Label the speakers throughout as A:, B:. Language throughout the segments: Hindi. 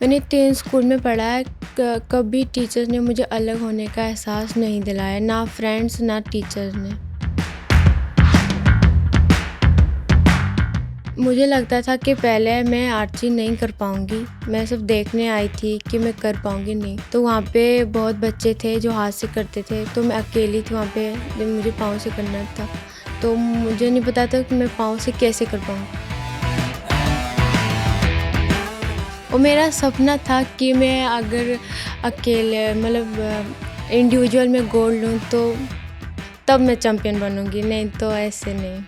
A: मैंने 3 स्कूल में पढ़ा है। कभी टीचर्स ने मुझे अलग होने का एहसास नहीं दिलाया, ना फ्रेंड्स ना टीचर्स ने। मुझे लगता था कि पहले मैं आर्ची नहीं कर पाऊँगी, मैं सिर्फ देखने आई थी कि मैं कर पाऊँगी नहीं। तो वहाँ पे बहुत बच्चे थे जो हाथ से करते थे, तो मैं अकेली थी वहाँ पे जब मुझे पाँव से करना था। तो मुझे नहीं पता था कि मैं पाँव से कैसे कर पाऊँगी। और मेरा सपना था कि मैं अगर अकेले इंडिविजुअल में गोल्ड लूँ तो तब मैं चैम्पियन बनूँगी, नहीं तो ऐसे नहीं।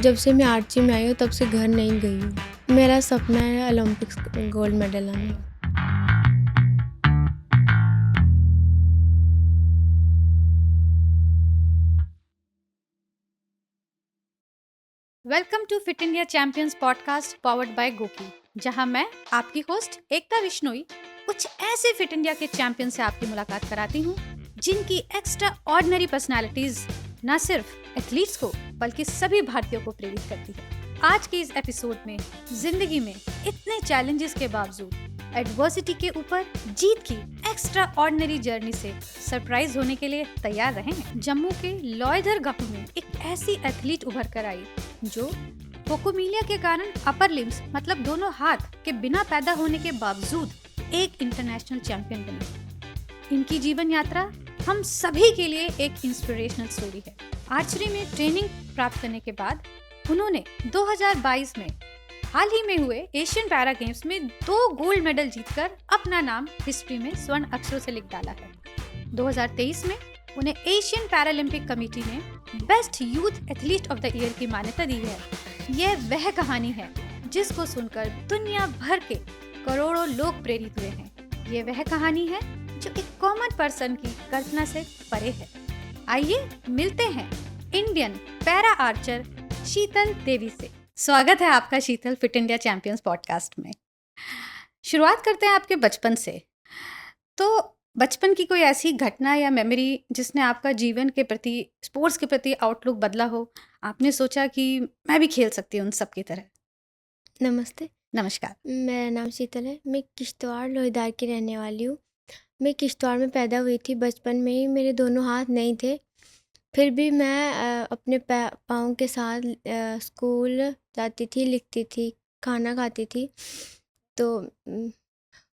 A: जब से मैं आर्ची में आई हूँ तब से घर नहीं गई हूँ। मेरा सपना है ओलंपिक्स गोल्ड मेडल लाना।
B: Welcome to Fit India champions podcast powered by Goqii, जहां मैं आपकी होस्ट एकता विश्नोई कुछ ऐसे फिट इंडिया के चैंपियन से आपकी मुलाकात कराती हूं जिनकी एक्स्ट्रा ऑर्डिनरी पर्सनालिटीज न सिर्फ एथलीट्स को बल्कि सभी भारतीयों को प्रेरित करती है। आज के इस एपिसोड में जिंदगी में इतने चैलेंजेस के बावजूद एडवर्सिटी के ऊपर जीत की एक्स्ट्रा ऑर्डिनरी जर्नी से सरप्राइज होने के लिए तैयार रहें। जम्मू के लोयधर गांव में एक ऐसी एथलीट उभर कर आई जो पोकोमिलिया के कारण अपर लिम्स मतलब दोनों हाथ के बिना पैदा होने के बावजूद एक इंटरनेशनल चैंपियन बनी। इनकी जीवन यात्रा हम सभी के लिए एक इंस्पिरेशनल स्टोरी है। आर्चरी में ट्रेनिंग प्राप्त करने के बाद उन्होंने 2022 में हाल ही में हुए एशियन पैरा गेम्स में 2 गोल्ड मेडल जीतकर अपना नाम हिस्ट्री में स्वर्ण अक्षरों से लिख डाला है। 2023 में उन्हें एशियन पैरालंपिक कमेटी ने best youth athlete of the year की मान्यता दी है। यह वह कहानी है जिसको सुनकर दुनिया भर के करोड़ों लोग प्रेरित हुए हैं। ये वह कहानी है जो एक कॉमन पर्सन की कल्पना से परे है। आइए मिलते हैं इंडियन पैरा आर्चर शीतल देवी से। स्वागत है आपका शीतल फिट इंडिया चैंपियंस पॉडकास्ट में। शुरुआत करते हैं आपके बचपन से। तो बचपन की कोई ऐसी घटना या मेमोरी जिसने आपका जीवन के प्रति, स्पोर्ट्स के प्रति आउटलुक बदला हो, आपने सोचा कि मैं भी खेल सकती हूँ उन सब की तरह?
A: नमस्ते,
B: नमस्कार।
A: मेरा नाम शीतल है। मैं किश्तवाड़ लोहिदार की रहने वाली हूँ। मैं किश्तवाड़ में पैदा हुई थी। बचपन में ही मेरे दोनों हाथ नहीं थे, फिर भी मैं अपने पाँव के साथ स्कूल जाती थी, लिखती थी, खाना खाती थी। तो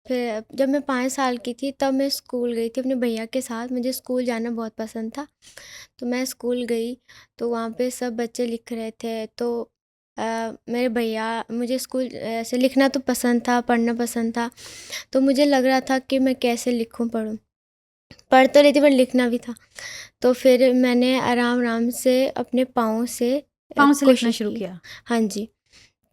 A: फिर जब मैं 5 साल की थी तब मैं स्कूल गई थी अपने भैया के साथ। मुझे स्कूल जाना बहुत पसंद था, तो मैं स्कूल गई तो वहाँ पे सब बच्चे लिख रहे थे। तो मेरे भैया, मुझे स्कूल ऐसे लिखना तो पसंद था, पढ़ना पसंद था, तो मुझे लग रहा था कि मैं कैसे लिखूँ, पढ़ूँ। पढ़ तो रही थी पर लिखना भी था। तो फिर मैंने आराम-आराम से अपने पाँव से
B: लिखना
A: कोशिश
B: शुरू
A: की।
B: किया।
A: हाँ जी।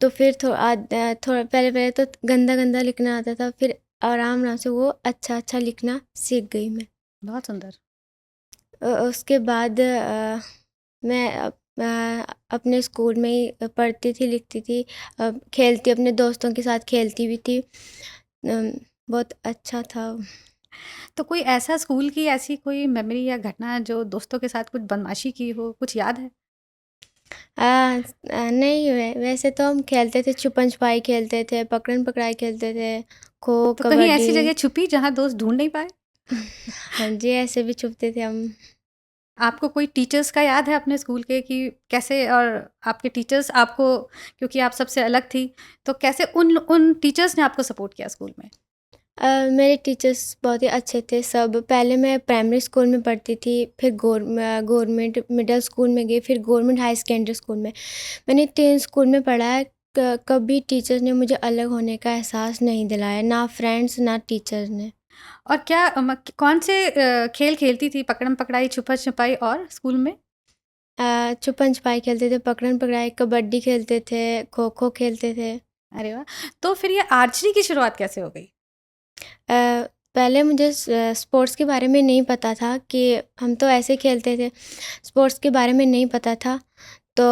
A: तो फिर थोड़ा पहले तो गंदा-गंदा लिखना आता था, फिर आराम-आराम से वो अच्छा-अच्छा लिखना सीख गई मैं।
B: बहुत सुंदर।
A: उसके बाद मैं अपने स्कूल में ही पढ़ती थी, लिखती थी, खेलती, अपने दोस्तों के साथ खेलती भी थी। बहुत अच्छा था।
B: तो कोई ऐसा स्कूल की ऐसी कोई मेमोरी या घटना जो दोस्तों के साथ कुछ बदमाशी की हो, कुछ याद है?
A: नहीं, वैसे तो हम खेलते थे, छुपन-छुपाई खेलते थे, पकड़न-पकड़ाई खेलते थे, खो,
B: तो कहीं ऐसी
A: कबड्डी।
B: जगह छुपी जहाँ दोस्त ढूंढ नहीं पाए?
A: हाँ जी, ऐसे भी छुपते थे हम।
B: आपको कोई टीचर्स का याद है अपने स्कूल के कि कैसे, और आपके टीचर्स आपको, क्योंकि आप सबसे अलग थी, तो कैसे उन टीचर्स ने आपको सपोर्ट किया स्कूल में?
A: मेरे टीचर्स बहुत ही अच्छे थे सब। पहले मैं प्राइमरी स्कूल में पढ़ती थी, फिर गवर्नमेंट मिडल स्कूल में गई, फिर गवर्नमेंट हाई सेकेंडरी स्कूल में। मैंने 3 स्कूल में पढ़ा है। कभी टीचर्स ने मुझे अलग होने का एहसास नहीं दिलाया, ना फ्रेंड्स ना टीचर्स ने।
B: और क्या कौन से खेल खेलती थी? पकड़म पकड़ाई, छुपा छुपाई और स्कूल में?
A: छुपन छुपाई खेलते थे, पकड़न पकड़ाई, कबड्डी खेलते थे, खो खो खेलते थे।
B: अरे वाह! तो फिर ये आर्चरी की शुरुआत कैसे हो गई?
A: पहले मुझे स्पोर्ट्स के बारे में नहीं पता था, कि हम तो ऐसे खेलते थे, स्पोर्ट्स के बारे में नहीं पता था। तो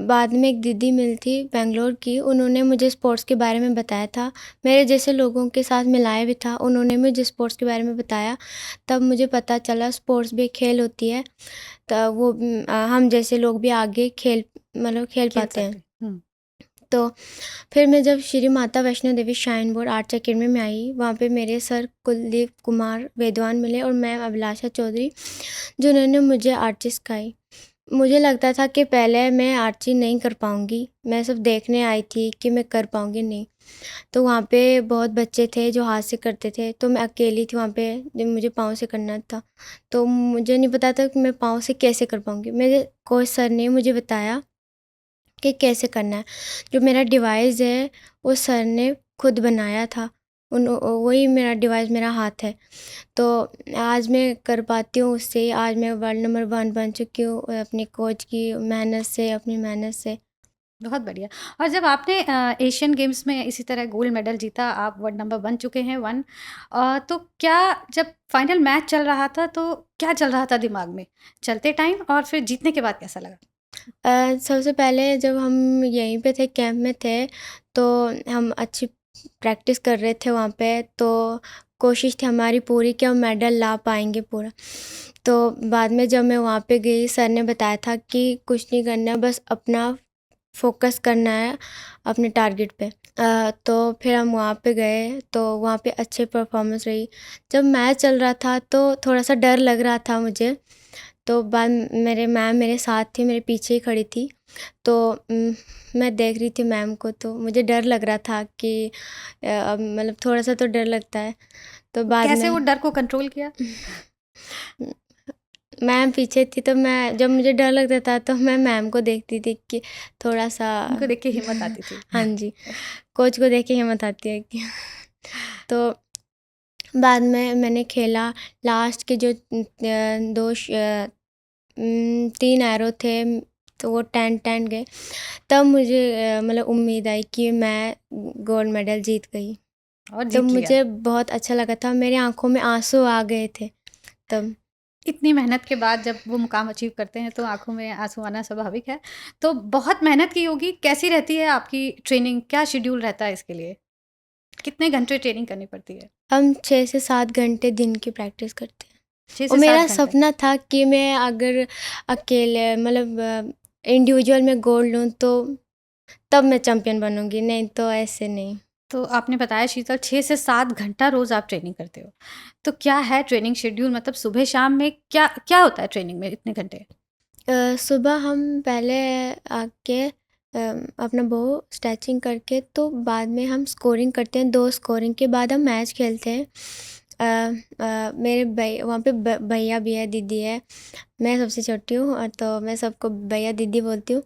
A: बाद में एक दीदी मिली थी बेंगलोर की, उन्होंने मुझे स्पोर्ट्स के बारे में बताया था। मेरे जैसे लोगों के साथ मिलाया भी था, उन्होंने मुझे स्पोर्ट्स के बारे में बताया। तब मुझे पता चला स्पोर्ट्स भी एक खेल होती है, तो वो हम जैसे लोग भी आगे खेल
B: खेल
A: पाते हैं।
B: सकते।
A: तो फिर मैं जब Shri Mata Vaishno Devi shrine board arts academy में आई, वहाँ पे मेरे सर कुलदीप कुमार वेदवान मिले और मैम अभिलाषा चौधरी, जिन्होंने मुझे आर्ची सिखाई। मुझे लगता था कि पहले मैं आर्ची नहीं कर पाऊँगी, मैं सिर्फ देखने आई थी कि मैं कर पाऊँगी नहीं। तो वहाँ पे बहुत बच्चे थे जो हाथ से करते थे, तो मैं अकेली थी वहाँ पे, जब मुझे पाँव से करना था। तो मुझे नहीं पता था कि मैं पाँव से कैसे कर पाऊँगी। मेरे कोच सर ने मुझे बताया कि कैसे करना है। जो मेरा डिवाइस है वो सर ने खुद बनाया था, वही मेरा डिवाइस मेरा हाथ है। तो आज मैं कर पाती हूँ उससे, आज मैं वर्ल्ड नंबर 1 बन चुकी हूँ अपने कोच की मेहनत से, अपनी मेहनत से।
B: बहुत बढ़िया। और जब आपने एशियन गेम्स में इसी तरह गोल्ड मेडल जीता, आप वर्ल्ड नंबर बन चुके हैं 1, तो क्या जब फाइनल मैच चल रहा था तो क्या चल रहा था दिमाग में चलते टाइम, और फिर जीतने के बाद कैसा लगा?
A: सबसे पहले जब हम यहीं पे थे, कैंप में थे, तो हम अच्छी प्रैक्टिस कर रहे थे वहाँ पे, तो कोशिश थी हमारी पूरी कि हम मेडल ला पाएंगे पूरा। तो बाद में जब मैं वहाँ पे गई, सर ने बताया था कि कुछ नहीं करना है, बस अपना फोकस करना है अपने टारगेट पे। तो फिर हम वहाँ पे गए, तो वहाँ पे अच्छी परफॉर्मेंस रही। जब मैच चल रहा था तो थोड़ा सा डर लग रहा था मुझे, तो बाद मेरे मैम मेरे साथ थी, मेरे पीछे ही खड़ी थी। तो मैं देख रही थी मैम को, तो मुझे डर लग रहा था कि मतलब थोड़ा सा तो डर लगता है। तो बाद
B: कैसे
A: में
B: वो डर को कंट्रोल किया?
A: मैम पीछे थी, तो मैं जब मुझे डर लगता था तो मैं मैम को देखती थी कि थोड़ा सा
B: उनको देख के हिम्मत आती थी।
A: हाँ जी, कोच को देख के हिम्मत आती है कि तो बाद में मैंने खेला। लास्ट के जो 3 एरो थे, तो वो 10-10 गए। तब मुझे मतलब उम्मीद आई कि मैं गोल्ड मेडल जीत गई।
B: और
A: तब
B: जीत लिया।
A: मुझे बहुत अच्छा लगा था, मेरी आंखों में आंसू आ गए थे तब।
B: इतनी मेहनत के बाद जब वो मुकाम अचीव करते हैं तो आंखों में आंसू आना स्वाभाविक है। तो बहुत मेहनत की होगी। कैसी रहती है आपकी ट्रेनिंग? क्या शेड्यूल रहता है इसके लिए? कितने घंटे ट्रेनिंग करनी पड़ती है?
A: हम 6 से 7 घंटे दिन की प्रैक्टिस करते हैं।
B: 6
A: और
B: से 7
A: मेरा
B: घंटे।
A: सपना था कि मैं अगर अकेले मतलब इंडिविजुअल में गोल्ड लूँ तो तब मैं चैम्पियन बनूँगी, नहीं तो ऐसे नहीं।
B: तो आपने बताया शीतल 6 से 7 घंटा रोज़ आप ट्रेनिंग करते हो। तो क्या है ट्रेनिंग शेड्यूल? मतलब सुबह शाम में क्या क्या होता है ट्रेनिंग में इतने घंटे?
A: सुबह हम पहले आके अपना वो स्ट्रेचिंग करके, तो बाद में हम स्कोरिंग करते हैं। 2 स्कोरिंग के बाद हम मैच खेलते हैं। मेरे वहाँ पे भैया भी है, दीदी है, मैं सबसे छोटी हूँ, और तो मैं सबको भैया दीदी बोलती हूँ।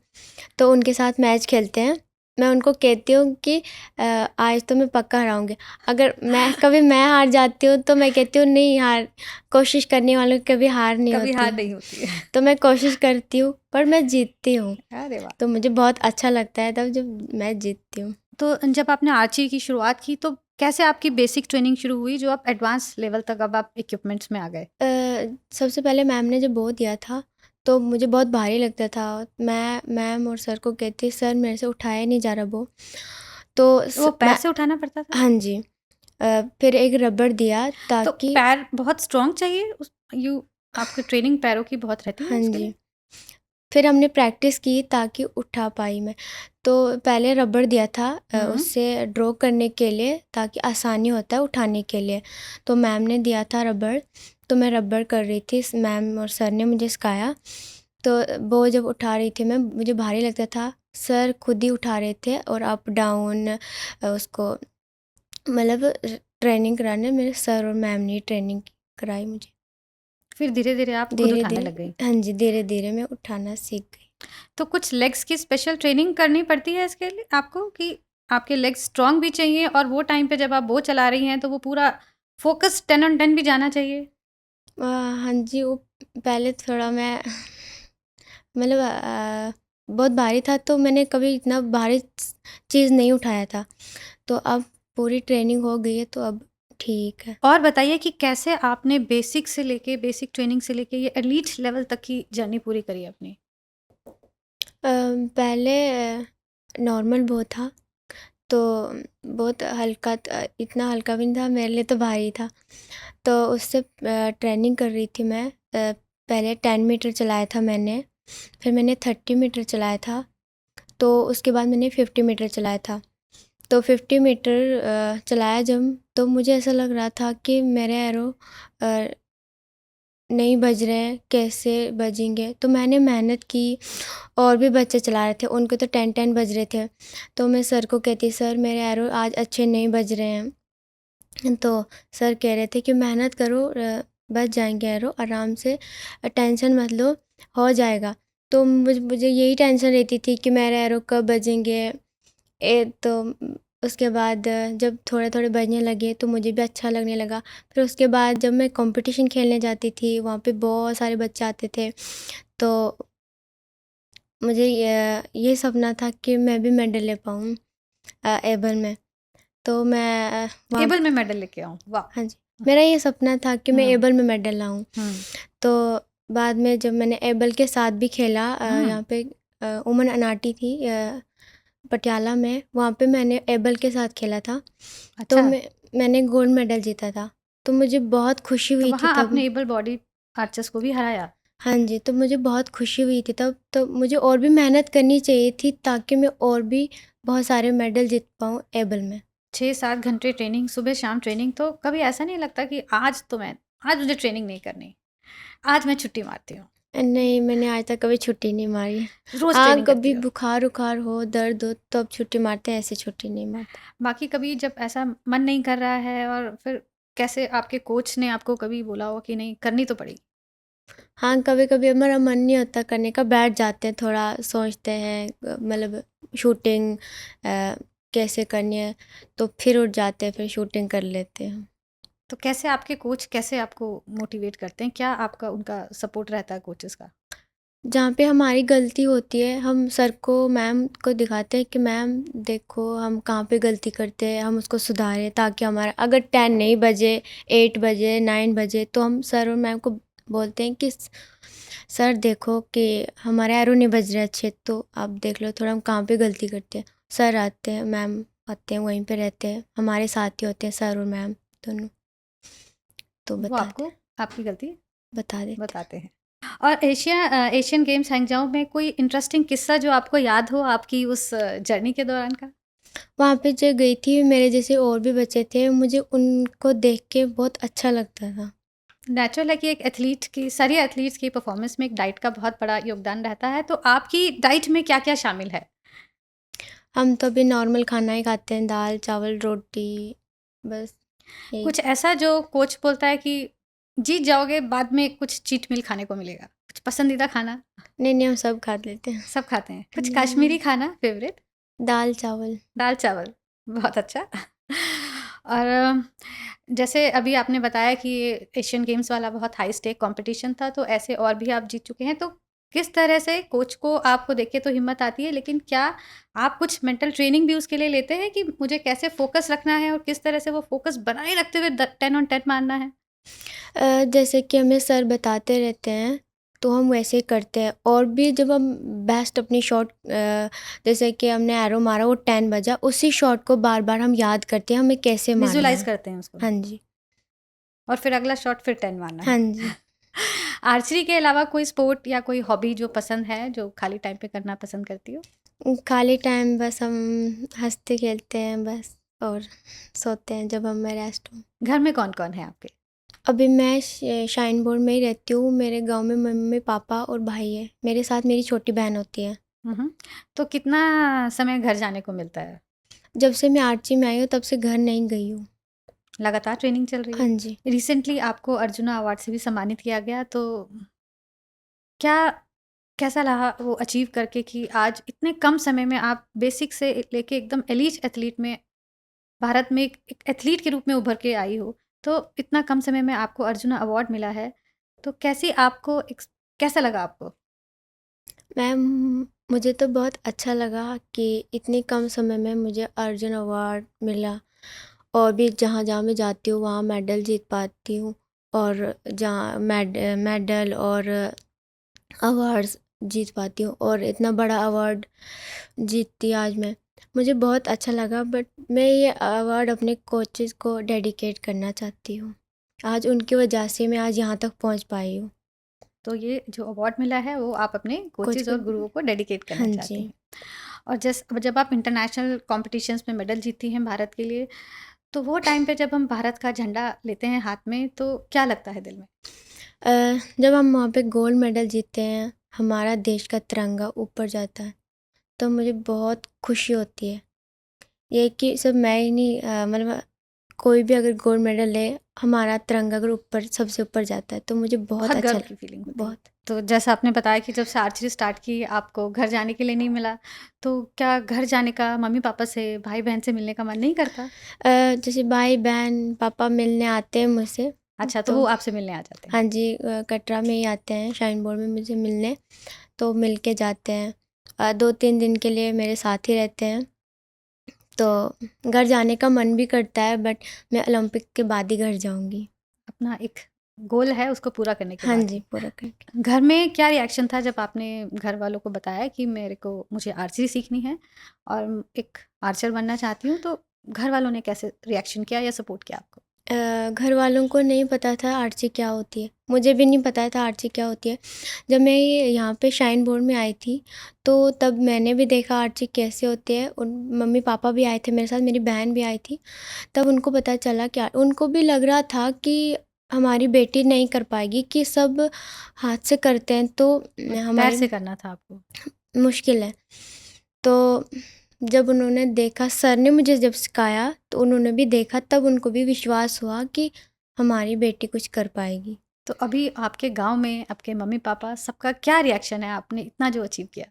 A: तो उनके साथ मैच खेलते हैं। मैं उनको कहती हूँ कि आज तो मैं पक्का हराऊँगी। अगर मैं हार जाती हूँ तो मैं कहती हूँ नहीं, कोशिश करने वालों की कभी हार नहीं
B: कभी हार
A: होती।
B: नहीं होती है।
A: तो मैं कोशिश करती हूँ पर मैं जीतती हूँ,
B: अरे वाह!
A: तो मुझे बहुत अच्छा लगता है तब जब मैं जीतती हूँ।
B: तो जब आपने आर्चरी की शुरुआत की तो कैसे आपकी बेसिक ट्रेनिंग शुरू हुई जो आप एडवांस लेवल तक अब आप इक्विपमेंट्स में आ गए?
A: सबसे पहले मैम ने जब बो दिया था तो मुझे बहुत भारी लगता था। मैं मैम और सर को कहती, सर मेरे से उठाया नहीं जा रहा वो। तो
B: वो पैर से उठाना पड़ता था?
A: हाँ जी। फिर एक रबड़ दिया
B: तो
A: ताकि
B: पैर बहुत स्ट्रॉन्ग चाहिए आपकी ट्रेनिंग पैरों की बहुत रहती है
A: हाँ
B: उसके
A: जी।
B: लिए?
A: फिर हमने प्रैक्टिस की ताकि उठा पाई मैं। तो पहले रबड़ दिया था
B: हुँ।
A: उससे ड्रॉ करने के लिए, ताकि आसानी होता है उठाने के लिए। तो मैम ने दिया था रबड़, तो मैं रबड़ कर रही थी, मैम और सर ने मुझे सिखाया। तो वो जब उठा रही थी मैं, मुझे भारी लगता था। सर खुद ही उठा रहे थे और अप डाउन उसको मतलब ट्रेनिंग कराने मेरे सर और मैम ने ट्रेनिंग कराई मुझे।
B: फिर धीरे-धीरे आप खुद
A: धीरे
B: उठाने
A: धीरे
B: लग गई।
A: हाँ जी, धीरे धीरे मैं उठाना सीख गई।
B: तो कुछ लेग्स की स्पेशल ट्रेनिंग करनी पड़ती है इसके लिए आपको कि आपके लेग्स स्ट्रॉन्ग भी चाहिए और वो टाइम पे जब आप वो चला रही हैं तो वो पूरा फ़ोकस 10 ऑन 10 भी जाना चाहिए?
A: हाँ जी, वो पहले थोड़ा मैं मतलब बहुत भारी था, तो मैंने कभी इतना भारी चीज़ नहीं उठाया था। तो अब पूरी ट्रेनिंग हो गई है तो अब ठीक है।
B: और बताइए कि कैसे आपने बेसिक ट्रेनिंग से लेके ये एलीट लेवल तक की जर्नी पूरी करी अपनी?
A: पहले नॉर्मल वो था, तो बहुत हल्का इतना हल्का भी नहीं था, मेरे लिए तो भारी था। तो उससे ट्रेनिंग कर रही थी मैं। पहले 10 मीटर चलाया था मैंने, फिर मैंने 30 मीटर चलाया था। तो उसके बाद मैंने 50 मीटर चलाया था। तो 50 मीटर चलाया जब, तो मुझे ऐसा लग रहा था कि मेरे एरो नहीं बज रहे हैं, कैसे बजेंगे। तो मैंने मेहनत की, और भी बच्चे चला रहे थे, उनको तो 10-10 बज रहे थे। तो मैं सर को कहती, सर मेरे एरो आज अच्छे नहीं बज रहे हैं। तो सर कह रहे थे कि मेहनत करो, बच जाएंगे एरो आराम से, टेंशन मत लो, हो जाएगा। तो मुझे यही टेंशन रहती थी कि मेरे एरो कब बजेंगे। तो उसके बाद जब थोड़े थोड़े बजने लगे तो मुझे भी अच्छा लगने लगा। फिर उसके बाद जब मैं कंपटीशन खेलने जाती थी, वहाँ पे बहुत सारे बच्चे आते थे, तो मुझे ये सपना था कि मैं भी मेडल ले पाऊँ एबल में। तो मैं वहाँ,
B: एबल में मेडल लेके आऊँ, वाह।
A: हाँ जी, मेरा ये सपना था कि मैं एबल में मेडल लाऊं।
B: हम्म,
A: तो बाद में जब मैंने एबल के साथ भी खेला, यहाँ पे उमन अनाटी थी पटियाला में, वहाँ पे मैंने एबल के साथ खेला था। तो
B: अच्छा।
A: मैंने गोल्ड मेडल जीता था। तो मुझे बहुत खुशी
B: तो
A: हुई थी
B: वहाँ
A: तब।
B: आपने एबल बॉडी आर्चर्स को भी हराया।
A: हाँ जी, तो मुझे बहुत खुशी हुई थी तब। तो मुझे और भी मेहनत करनी चाहिए थी ताकि मैं और भी बहुत सारे मेडल जीत पाऊँ एबल में।
B: 6-7 घंटे ट्रेनिंग, सुबह शाम ट्रेनिंग, तो कभी ऐसा नहीं लगता कि आज मुझे ट्रेनिंग नहीं करनी, आज मैं छुट्टी मारती हूँ?
A: नहीं, मैंने आज तक कभी छुट्टी नहीं मारी।
B: रोज
A: हाँ,
B: ट्रेनिंग करती
A: कभी
B: हो?
A: बुखार-उखार हो, दर्द हो तब छुट्टी मारते हैं, ऐसे छुट्टी नहीं मारते।
B: बाकी कभी जब ऐसा मन नहीं कर रहा है, और फिर कैसे आपके कोच ने आपको कभी बोला हो कि नहीं करनी तो पड़ी?
A: हाँ, कभी-कभी हमारा मन नहीं होता करने का, बैठ जाते हैं, थोड़ा सोचते हैं मतलब शूटिंग कैसे करनी है, तो फिर उठ जाते हैं, फिर शूटिंग कर लेते हैं।
B: तो कैसे आपके कोच कैसे आपको मोटिवेट करते हैं? क्या आपका उनका सपोर्ट रहता है कोचेस का?
A: जहाँ पे हमारी गलती होती है, हम सर को, मैम को दिखाते हैं कि मैम देखो हम कहाँ पे गलती करते हैं, हम उसको सुधारें, ताकि हमारा अगर 10 नहीं बजे, 8 बजे, 9 बजे, तो हम सर और मैम को बोलते हैं कि सर देखो कि हमारे एरो नहीं बज रहे अच्छे, तो आप देख लो थोड़ा हम कहाँ पे गलती करते हैं। सर आते हैं, मैम आते हैं, वहीं पे रहते हैं, हमारे साथ ही होते हैं सर और मैम दोनों, तो
B: वो
A: बताते
B: आपको
A: हैं,
B: आपकी गलती
A: बता देते हैं।
B: बताते हैं। और एशियन गेम्स हैंगजाओ में कोई इंटरेस्टिंग किस्सा जो आपको याद हो आपकी उस जर्नी के दौरान का?
A: वहाँ पे जो गई थी, मेरे जैसे और भी बच्चे थे, मुझे उनको देख के बहुत अच्छा लगता था।
B: नेचुरल है कि एक एथलीट की, सारी एथलीट्स की परफॉर्मेंस में एक डाइट का बहुत बड़ा योगदान रहता है, तो आपकी डाइट में क्या-क्या शामिल है?
A: हम तो अभी नॉर्मल खाना ही खाते हैं, दाल, चावल, रोटी, बस यही।
B: कुछ ऐसा जो कोच बोलता है कि जीत जाओगे, बाद में कुछ चीट मील खाने को मिलेगा? कुछ पसंदीदा खाना?
A: नहीं, नहीं, हम सब खा लेते हैं।
B: सब खाते हैं। कुछ कश्मीरी खाना फेवरेट?
A: दाल, चावल।
B: दाल-चावल, बहुत अच्छा। और जैसे अभी आपने बताया कि एशियन गेम्स वाला बहुत हाई स्टेक कॉम्पिटिशन था, तो ऐसे और भी आप जीत चुके हैं, तो किस तरह से कोच को आपको देख के तो हिम्मत आती है, लेकिन क्या आप कुछ मेंटल ट्रेनिंग भी उसके लिए लेते हैं कि मुझे कैसे फ़ोकस रखना है और किस तरह से वो फ़ोकस बनाए रखते हुए द 10 ऑन 10 मारना है?
A: जैसे कि हमें सर बताते रहते हैं, तो हम वैसे ही करते हैं। और भी जब हम बेस्ट अपनी शॉट, जैसे कि हमने एरो मारा, वो 10 बजा, उसी शॉट को बार-बार हम याद करते हैं, हमें कैसे मारना
B: विजुअलाइज़
A: है।
B: करते हैं उसको,
A: हाँ जी।
B: और फिर अगला शॉट फिर 10 मारना
A: हाँ
B: है।
A: जी।
B: आर्चरी के अलावा कोई स्पोर्ट या कोई हॉबी जो पसंद है, जो खाली टाइम पे करना पसंद करती हो?
A: खाली टाइम बस हम हँसते खेलते हैं बस, और सोते हैं जब हमें रेस्ट हो।
B: घर में कौन-कौन है आपके?
A: अभी मैं शाइन बोर्ड में ही रहती हूँ। मेरे गाँव में मम्मी, पापा और भाई है। मेरे साथ मेरी छोटी बहन होती है।
B: हुँ, हुँ। तो कितना समय घर जाने को मिलता है?
A: जब से मैं आर्ची में आई हूँ तब से घर नहीं गई हूँ।
B: लगातार ट्रेनिंग चल रही
A: हाँ
B: है?
A: जी।
B: रिसेंटली आपको अर्जुना अवार्ड से भी सम्मानित किया गया, तो क्या कैसा रहा वो अचीव करके कि आज इतने कम समय में आप बेसिक से लेके एकदम एलीट एथलीट में, भारत में एक एथलीट के रूप में उभर के आई हो, तो इतना कम समय में आपको अर्जुना अवार्ड मिला है, तो कैसा लगा आपको?
A: मैम, मुझे तो बहुत अच्छा लगा कि इतने कम समय में मुझे अर्जुन अवार्ड मिला, और भी जहाँ-जहाँ मैं जाती हूँ वहाँ मेडल जीत पाती हूँ, और जहाँ मेडल और अवार्ड्स जीत पाती हूँ, और इतना बड़ा अवार्ड जीतती आज मैं। मुझे बहुत अच्छा लगा, बट मैं ये अवार्ड अपने कोचेज़ को डेडिकेट करना चाहती हूँ। आज उनकी वजह से मैं आज यहाँ तक पहुँच पाई हूँ।
B: तो ये जो अवार्ड मिला है वो आप अपने
A: कोच
B: कोचेज़
A: को।
B: और गुरुओं को डेडिकेट करना
A: हाँ
B: चाहती
A: जी।
B: हैं। और जब आप इंटरनेशनल कॉम्पिटिशन्स में मेडल जीती हैं भारत के लिए, तो वो टाइम पे जब हम भारत का झंडा लेते हैं हाथ में, तो क्या लगता है दिल में?
A: जब हम वहाँ पे गोल्ड मेडल जीतते हैं, हमारा देश का तिरंगा ऊपर जाता है, तो मुझे बहुत खुशी होती है। ये कि सिर्फ मैं ही नहीं, मतलब कोई भी अगर गोल्ड मेडल ले, हमारा तिरंगा अगर ऊपर सबसे ऊपर जाता है तो मुझे बहुत
B: बहुत
A: अच्छा
B: गर्व की फीलिंग होती है।
A: बहुत।
B: तो जैसा आपने बताया कि जब से आर्चरी स्टार्ट की आपको घर जाने के लिए नहीं मिला, तो क्या घर जाने का, मम्मी पापा से, भाई बहन से मिलने का मन नहीं करता?
A: जैसे भाई बहन पापा मिलने आते हैं मुझसे,
B: अच्छा, तो
A: तो
B: वो आपसे मिलने आ जाते हैं।
A: हाँ जी, कटरा में ही आते हैं शाइन बोर्ड में मुझे मिलने, तो मिल के जाते हैं। 2-3 दिन के लिए मेरे साथ ही रहते हैं, तो घर जाने का मन भी करता है, बट मैं ओलंपिक के बाद ही घर जाऊंगी।
B: अपना एक गोल है उसको पूरा करने के
A: हाँ
B: बाद
A: जी,
B: ही।
A: पूरा करके।
B: घर में क्या रिएक्शन था जब आपने घर वालों को बताया कि मुझे आर्चरी सीखनी है और एक आर्चर बनना चाहती हूँ, तो घर वालों ने कैसे रिएक्शन किया या सपोर्ट किया आपको?
A: घर वालों को नहीं पता था आर्ची क्या होती है, मुझे भी नहीं पता था आर्ची क्या होती है। जब मैं ये यहाँ पे शाइन बोर्ड में आई थी, तो तब मैंने भी देखा आर्ची कैसे होती है। उन मम्मी पापा भी आए थे मेरे साथ, मेरी बहन भी आई थी, तब उनको पता चला कि उनको भी लग रहा था कि हमारी बेटी नहीं कर पाएगी, कि सब हाथ से करते हैं तो
B: पैर
A: हमारे
B: से करना था आपको।
A: मुश्किल है। तो जब उन्होंने देखा, सर ने मुझे जब सिखाया, तो उन्होंने भी देखा, तब उनको भी विश्वास हुआ कि हमारी बेटी कुछ कर पाएगी।
B: तो अभी आपके गांव में आपके मम्मी पापा सबका क्या रिएक्शन है, आपने इतना जो अचीव किया?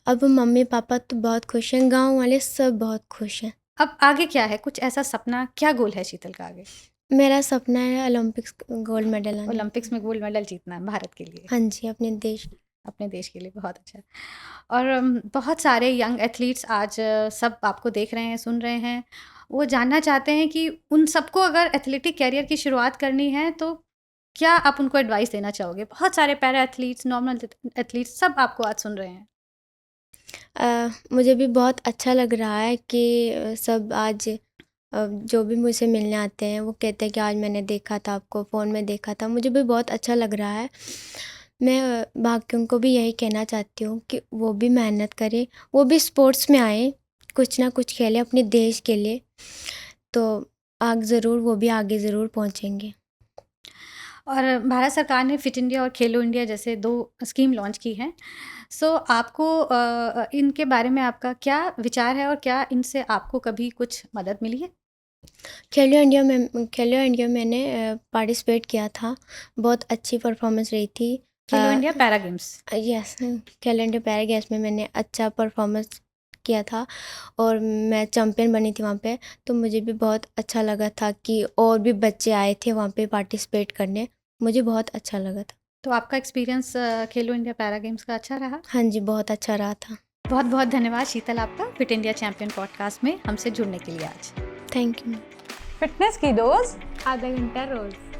A: अब मम्मी पापा तो बहुत खुश हैं, गांव वाले सब बहुत खुश हैं।
B: अब आगे क्या है, कुछ ऐसा सपना, क्या गोल है शीतल का आगे?
A: मेरा सपना है ओलंपिक्स गोल्ड मेडल आना।
B: ओलंपिक्स में गोल्ड मेडल जीतना है भारत के लिए।
A: हाँ जी, अपने देश।
B: अपने देश के लिए बहुत अच्छा। और बहुत सारे यंग एथलीट्स आज सब आपको देख रहे हैं, सुन रहे हैं, वो जानना चाहते हैं कि उन सबको अगर एथलेटिक कैरियर की शुरुआत करनी है तो क्या आप उनको एडवाइस देना चाहोगे? बहुत सारे पैरा एथलीट्स, नॉर्मल एथलीट्स सब आपको आज सुन रहे हैं।
A: मुझे भी बहुत अच्छा लग रहा है कि सब आज जो भी मुझसे मिलने आते हैं वो कहते हैं कि आज मैंने देखा था आपको, फ़ोन में देखा था। मुझे भी बहुत अच्छा लग रहा है। मैं बाकियों को भी यही कहना चाहती हूँ कि वो भी मेहनत करें, वो भी स्पोर्ट्स में आएँ, कुछ ना कुछ खेलें अपने देश के लिए, तो वो भी आगे ज़रूर पहुँचेंगे।
B: और भारत सरकार ने फिट इंडिया और खेलो इंडिया जैसे 2 स्कीम लॉन्च की हैं। सो आपको इनके बारे में आपका क्या विचार है और क्या इनसे आपको कभी कुछ मदद मिली है?
A: खेलो इंडिया मैंने पार्टिसिपेट किया था, बहुत अच्छी परफॉर्मेंस रही थी।
B: खेलो इंडिया पैरा गेम्स।
A: यस, खेलो इंडिया पैरा गेम्स में मैंने अच्छा परफॉर्मेंस किया था और मैं चैम्पियन बनी थी वहाँ पे, तो मुझे भी बहुत अच्छा लगा था कि और भी बच्चे आए थे वहाँ पे पार्टिसिपेट करने, मुझे बहुत अच्छा लगा था।
B: तो आपका एक्सपीरियंस खेलो इंडिया पैरा गेम्स का अच्छा रहा?
A: हाँ जी, बहुत अच्छा रहा था।
B: बहुत बहुत धन्यवाद शीतल आपका फिट इंडिया चैंपियन पॉडकास्ट में हमसे जुड़ने के लिए आज।
A: Thank you.
C: फिटनेस की डोज
A: आधा घंटा रोज़।